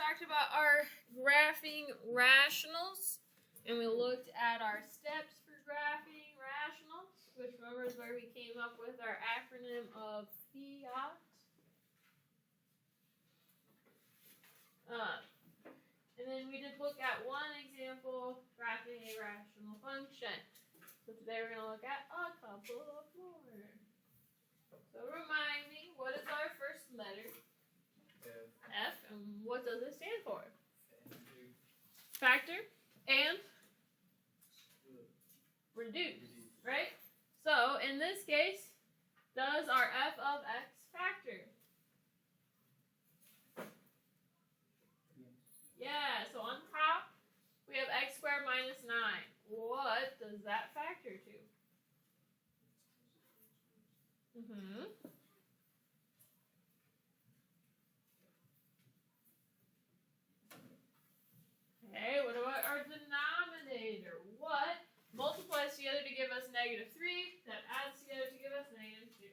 talked about our graphing rationals, and we looked at our steps for graphing rationals, which remember is where we came up with our acronym of FIAT. And then we did look at one example graphing a rational function. So today we're going to look at a couple of more. So remind me, what is our first letter? F. And what does it stand for? Factor. And? Reduce. Right? So in this case, does our f of x factor? Yeah, so on top, we have x squared minus 9. What does that factor to? Okay, what about our denominator? What multiplies together to give us negative 3, that adds together to give us negative 2?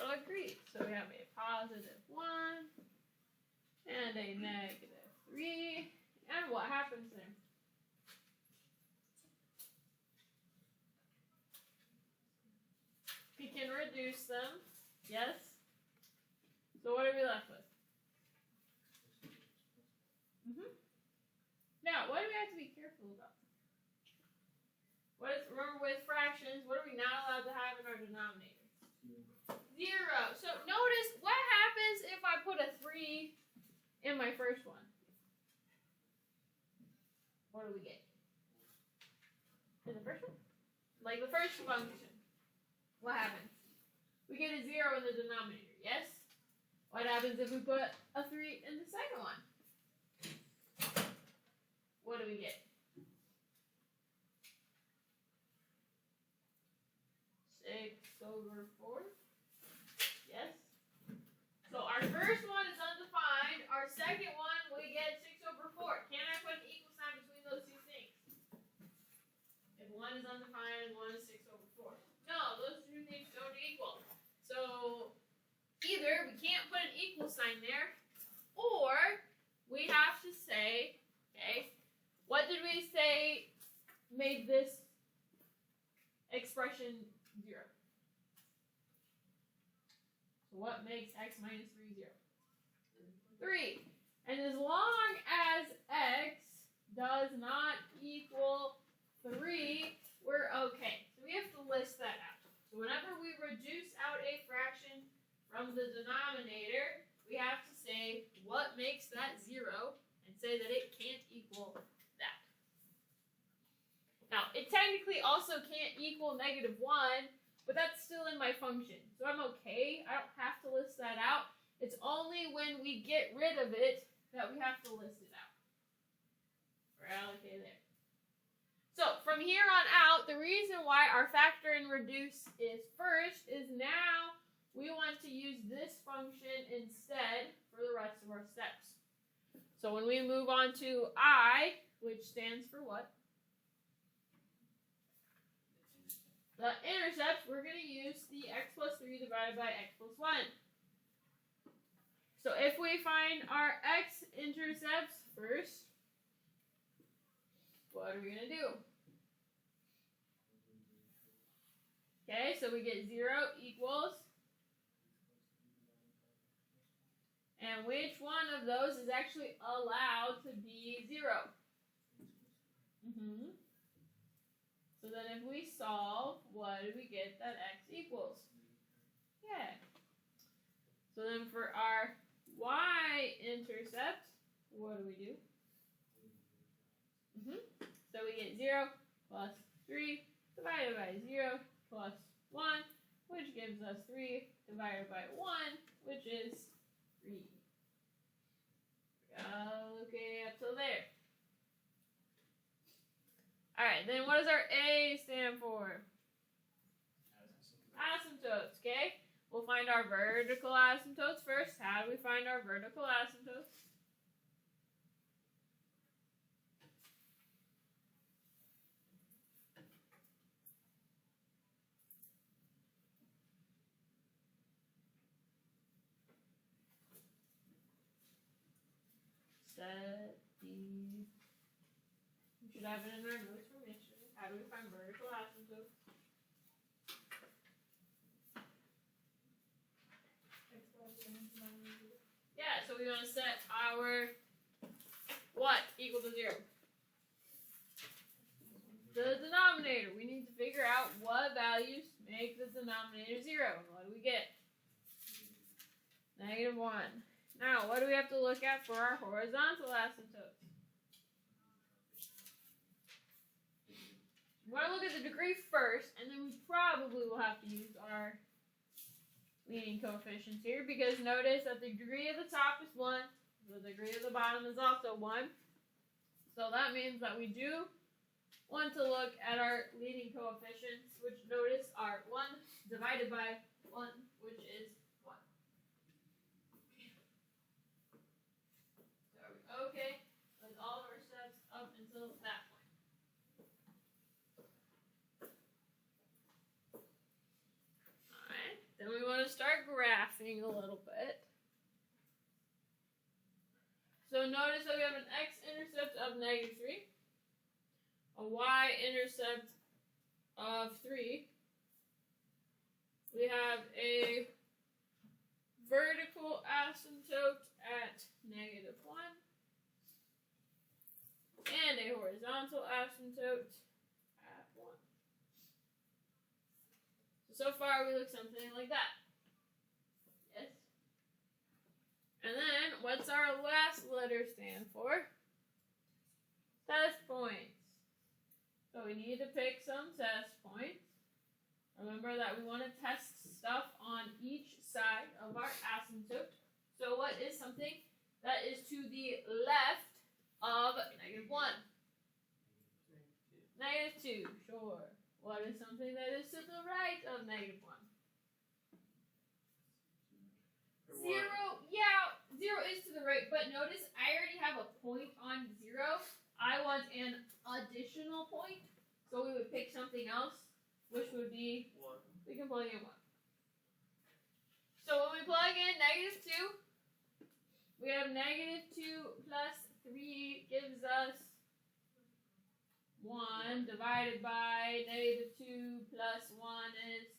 Agreed. So we have a positive 1 and a negative 3. And what happens there? We can reduce them. Yes? So what are we left with? Now, what do we have to be careful about? Remember with fractions, what are we not allowed to have in our denominator? 0. So notice what happens if I put a 3 in my first one. What do we get? In the first one? Like the first function. What happens? We get a 0 in the denominator, yes? What happens if we put a 3 in the second one? What do we get? 6 over 4. Yes? So our first one is undefined. Our second one, we get 6 over 4. Can I put an equal sign between those two things? If one is undefined and one is 6 over 4. No, those two things don't equal. So either we can't put an equal sign there, or we have to say, okay, what did we say made this expression 0? So what makes x minus 3 0? 3. And as long as x does not equal 3, we're okay. So we have to list that out. So whenever we reduce out a fraction from the denominator, we have to say what makes that 0 and say that it can't equal that. Now, it technically also can't equal negative 1, but that's still in my function. So I'm okay. I don't have to list that out. It's only when we get rid of it that we have to list it out. We're okay there. So from here on out, the reason why our factor and reduce is first is now we want to use this function instead for the rest of our steps. So when we move on to I, which stands for what? The intercept, we're going to use the x plus 3 divided by x plus 1. So if we find our x-intercepts first, what are we going to do? Okay, so we get 0 equals, and which one of those is actually allowed to be 0? So then if we solve, what do we get that x equals? Yeah. So then for our y-intercept, what do we do? So we get 0 plus 3 divided by 0 plus 1, which gives us 3 divided by 1, which is 3. Okay, up till there. Alright, then what does our A stand for? Asymptotes, okay? We'll find our vertical asymptotes first. How do we find our vertical asymptotes? should have it in our notes from yesterday. How do we find vertical asymptotes? Yeah, so we want to set our what equal to 0? The denominator. We need to figure out what values make the denominator 0. And what do we get? -1. Now, what do we have to look at for our horizontal asymptotes? We want to look at the degree first, and then we probably will have to use our leading coefficients here, because notice that the degree of the top is 1, the degree of the bottom is also 1. So that means that we do want to look at our leading coefficients, which notice are 1 divided by 1, which is 1. So are we okay with all of our steps up until that point? Then we want to start graphing a little bit. So notice that we have an x-intercept of -3, a y-intercept of 3. We have a vertical asymptote at -1 and a horizontal asymptote at 1. So far, we look something like that. Yes? And then, what's our last letter stand for? Test points. So we need to pick some test points. Remember that we want to test stuff on each side of our asymptote. So what is something that is to the left of -1? -2, sure. What is something that is to the right of -1? 0, yeah, 0 is to the right, but notice I already have a point on 0. I want an additional point, so we would pick something else, which would be 1. We can plug in 1. So when we plug in -2, we have -2 plus 3 gives us 1 divided by -2 plus 1 is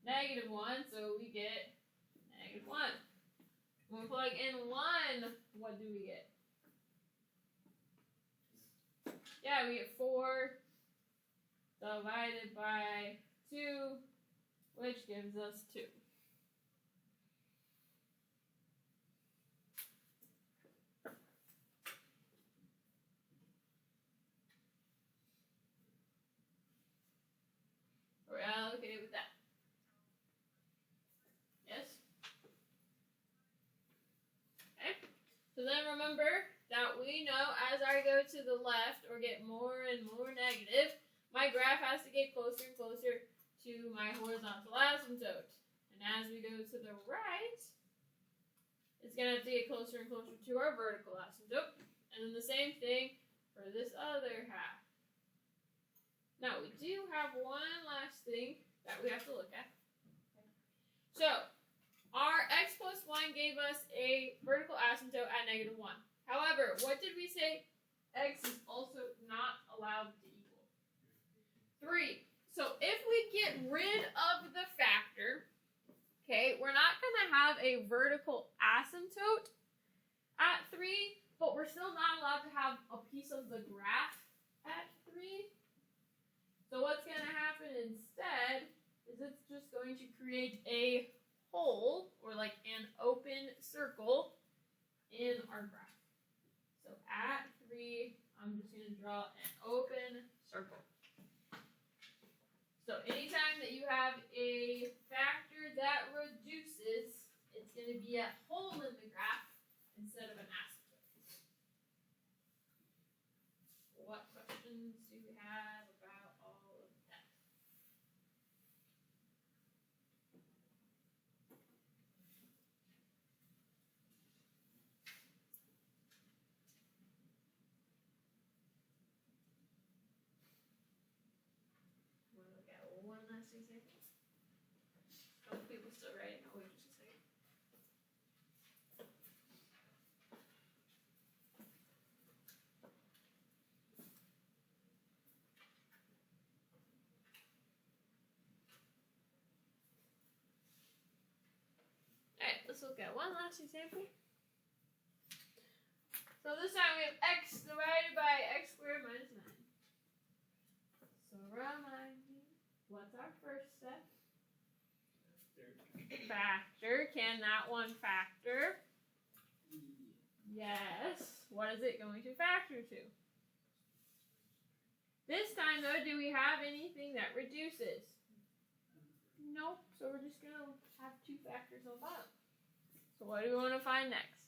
-1, so we get -1. When we plug in 1, what do we get? Yeah, we get 4 divided by 2, which gives us 2. Are we all okay with that? Yes? Okay. So then remember that we know as I go to the left or get more and more negative, my graph has to get closer and closer to my horizontal asymptote. And as we go to the right, it's going to have to get closer and closer to our vertical asymptote. And then the same thing for this other half. Now, we do have one last thing that we have to look at. So, our x plus 1 gave us a vertical asymptote at -1. However, what did we say x is also not allowed to equal? 3. So, if we get rid of the factor, okay, we're not going to have a vertical asymptote at 3, but we're still not allowed to have a piece of the graph at 3. So what's going to happen instead is it's just going to create a hole, or like an open circle, in our graph. So at 3, I'm just going to draw an open circle. So anytime that you have a factor that reduces, it's going to be a hole in the graph instead of an asymptote. What questions do you have about all of that? Want to look at one last example? A couple people still writing. I'll wait just a second. let's look at one last example. So this time we have x divided by x squared minus 9. So remind me, what's our first step? Factor. Can that one factor? Yes. What is it going to factor to? This time though, do we have anything that reduces? Nope. So we're just going to have two factors on bottom. So what do we want to find next?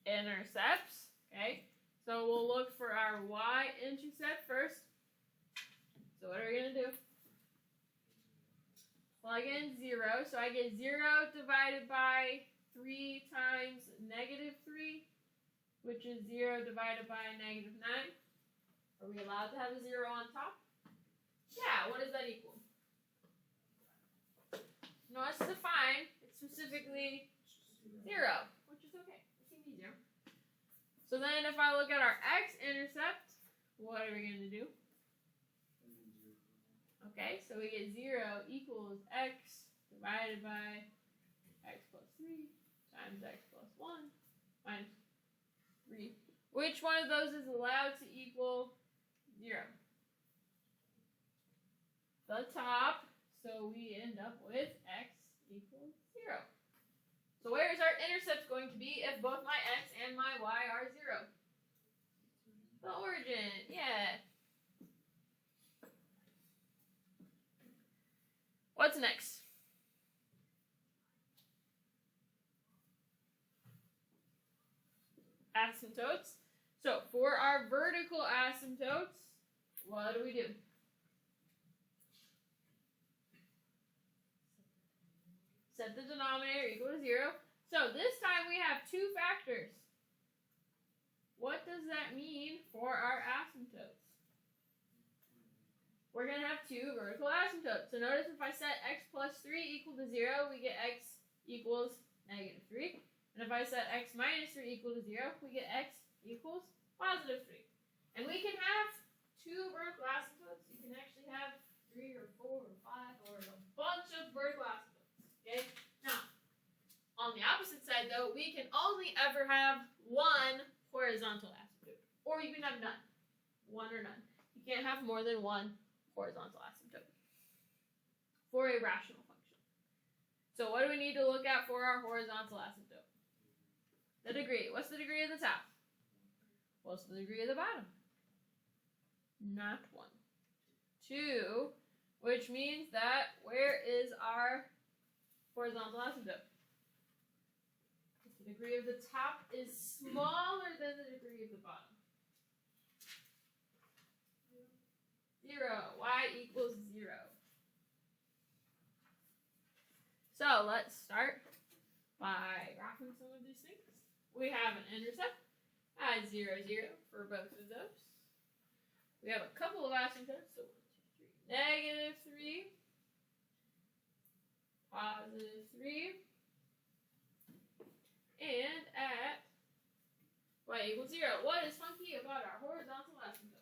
Intercepts. Okay. So we'll look for our y-intercept first. So what are we going to do? Plug in 0. So I get 0 divided by 3 times negative 3, which is 0 divided by negative 9. Are we allowed to have a 0 on top? Yeah, what does that equal? No, it's defined. It's specifically 0, which is okay. It seems easier. So then if I look at our x-intercept, what are we going to do? Okay, so we get 0 equals x divided by x plus 3 times x plus 1 minus 3. Which one of those is allowed to equal 0? The top, so we end up with x equals 0. So where is our intercept going to be if both my x and my y are 0? The origin, yeah. What's next? Asymptotes. So for our vertical asymptotes, what do we do? Set the denominator equal to 0. So this time we have two factors. What does that mean for our asymptotes? We're going to have two vertical asymptotes. So notice if I set x plus 3 equal to 0, we get x equals negative 3. And if I set x minus 3 equal to 0, we get x equals positive 3. And we can have two vertical asymptotes. You can actually have 3 or 4 or 5 or a bunch of vertical asymptotes. Okay? Now, on the opposite side though, we can only ever have one horizontal asymptote. Or you can have none. One or none. You can't have more than one horizontal asymptote for a rational function. So what do we need to look at for our horizontal asymptote? The degree. What's the degree of the top? What's the degree of the bottom? Not 1. 2, which means that where is our horizontal asymptote? If the degree of the top is smaller than the degree of the bottom. 0. Y equals 0. So let's start by graphing some of these things. We have an intercept at 0, 0 for both of those. We have a couple of asymptotes, so 1, 2, 3, negative 3, positive 3, and at y equals 0. What is funky about our horizontal asymptote?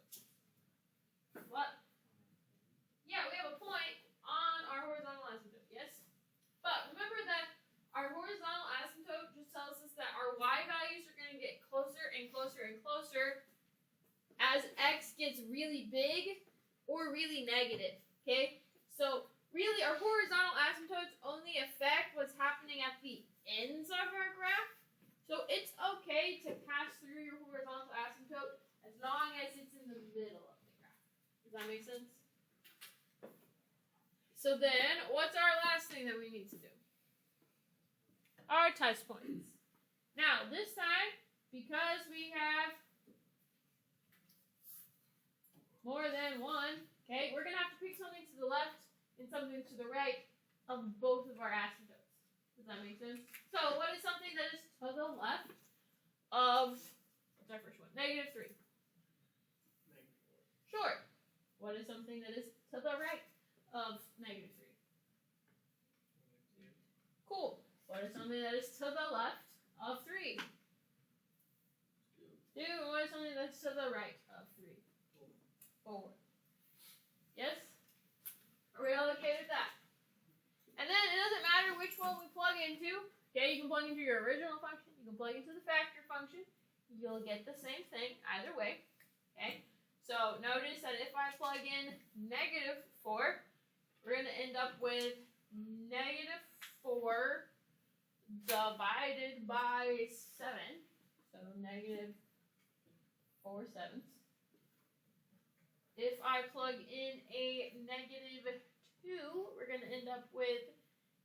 What? Yeah, we have a point on our horizontal asymptote, yes? But remember that our horizontal asymptote just tells us that our y values are going to get closer and closer and closer as x gets really big or really negative, okay? So really our horizontal asymptotes only affect what's happening at the ends of our graph. So it's okay to pass through your horizontal asymptote as long as it's in the middle of the graph. Does that make sense? So then, what's our last thing that we need to do? Our test points. Now, this time, because we have more than one, okay, we're going to have to pick something to the left and something to the right of both of our asymptotes. Does that make sense? So, what is something that is to the left of, what's our first one? Negative 3. Sure. What is something that is to the right of negative 3? Cool. What is something that is to the left of 3? 2. What is something that's to the right of 3? 4. Yes? Are we all okay with that? And then it doesn't matter which one we plug into. Okay, you can plug into your original function. You can plug into the factor function. You'll get the same thing either way. Okay, so notice that if I plug in negative 4, we're going to end up with negative 4 divided by 7. So negative 4/7. If I plug in a negative 2, we're going to end up with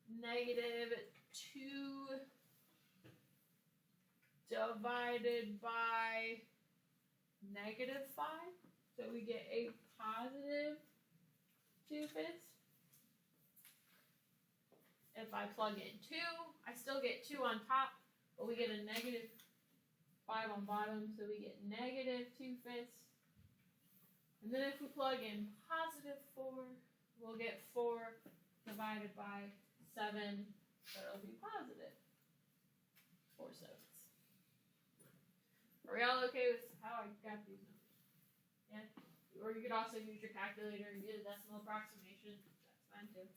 negative 2 divided by negative 5. So we get a positive 2/5. If I plug in 2, I still get 2 on top, but we get a negative 5 on bottom, so we get negative 2/5. And then if we plug in positive 4, we'll get 4 divided by 7, so it'll be positive 4/7. Are we all okay with how I got these numbers? Yeah? Or you could also use your calculator and get a decimal approximation. That's fine too.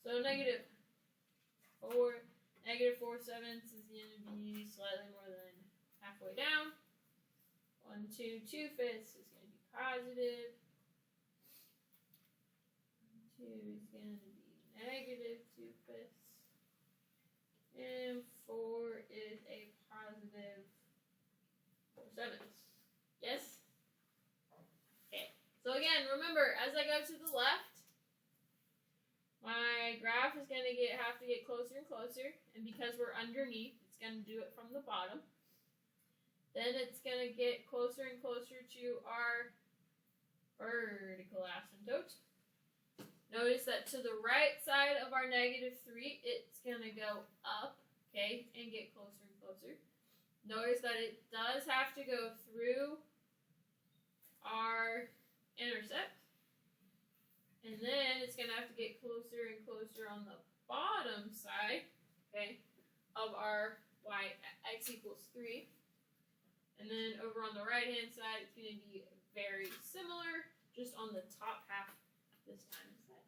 So negative 4/7 is going to be slightly more than halfway down. 1, 2, 2/5 is going to be positive. 2 is going to be negative 2/5. And 4 is a positive 4/7. Yes? Okay. So again, remember, as I go to the left, my graph is going to have to get closer and closer, and because we're underneath, it's going to do it from the bottom. Then it's going to get closer and closer to our vertical asymptote. Notice that to the right side of our negative 3, it's going to go up, okay, and get closer and closer. Notice that it does have to go through our intercept. And then it's going to have to get closer and closer on the bottom side, okay, of our x equals 3. And then over on the right-hand side, it's going to be very similar, just on the top half this time instead.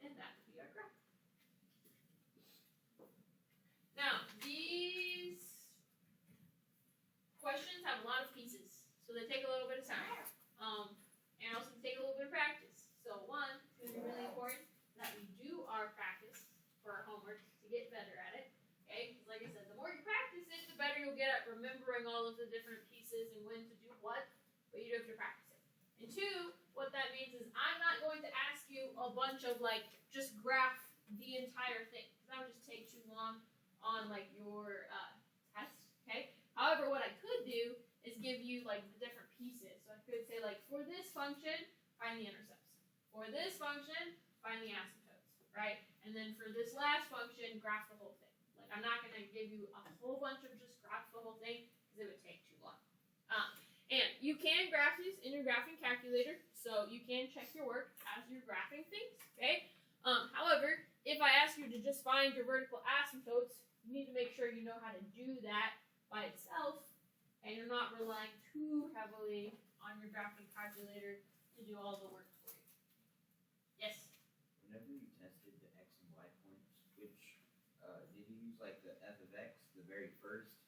And that would be our graph. Now, these questions have a lot of pieces, so they take a little bit of time. And also take a little bit of practice. So one, it's going to be really important that we do our practice for our homework to get better at it. Okay? Because like I said, the more you practice it, the better you'll get at remembering all of the different pieces and when to do what, but you do have to practice it. And two, what that means is I'm not going to ask you a bunch of just graph the entire thing, because that would just take too long on your test. Okay? However, what I could do is give you the different pieces. So I could say for this function, find the intercepts. For this function, find the asymptotes, right? And then for this last function, graph the whole thing. I'm not going to give you a whole bunch of just graph the whole thing because it would take too long. And you can graph these in your graphing calculator, so you can check your work as you're graphing things, okay? However, if I ask you to just find your vertical asymptotes, you need to make sure you know how to do that by itself, and you're not relying too heavily on your graphing calculator to do all the work for you. Yes? Whenever you tested the x and y points, did you use the f of x, the very first?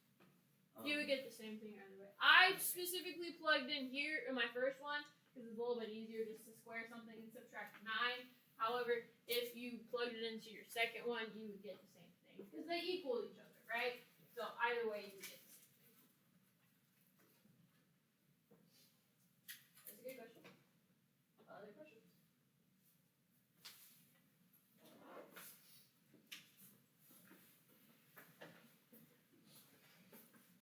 You would get the same thing either way. I specifically plugged in here in my first one because it's a little bit easier just to square something and subtract 9. However, if you plugged it into your second one, you would get the same thing because they equal each other, right? So either way, you would get